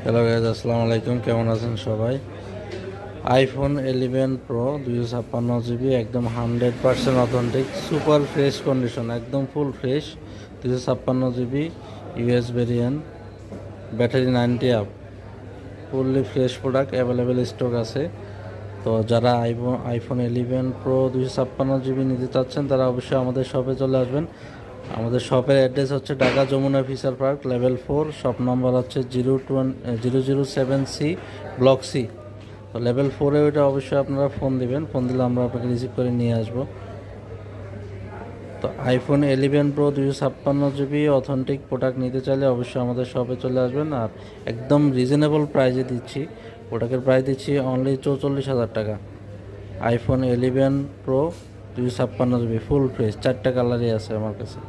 Hello guys, আসসালামু আলাইকুম। কেমন আছেন সবাই? আইফোন 11 প্রো 256 জিবি, একদম 100% অথেন্টিক, সুপার ফ্রেশ কন্ডিশন, একদম full fresh. 256 GB US variant, battery 90 up, fully fresh product, available stock আছে। তো যারা আইফোন 11 প্রো 256 জিবি নিতে চাচ্ছেন তারা অবশ্যই আমাদের শপে চলে আসবেন। আমাদের শপের অ্যাড্রেস হচ্ছে Dhaka Jamuna future park, level 4, shop number হচ্ছে 007C, ব্লক সি। তো লেভেল 4-এ ওইটা অবশ্যই আপনারা ফোন দিবেন, ফোন দিলে আমরা আপনাকে রিসিভ করে নিয়ে আসবো। তো iPhone 11 pro 256 GB authentic product নিতে চাইলে অবশ্যই আমাদের শপে চলে আসবেন। আর একদম রিজনেবল প্রাইসে দিচ্ছি, প্রোডাক্টের প্রাইস দিচ্ছি অনলি 44,000 টাকা। IPhone 11 pro 256 GB full fresh, 4টা কালারই আছে আমার কাছে।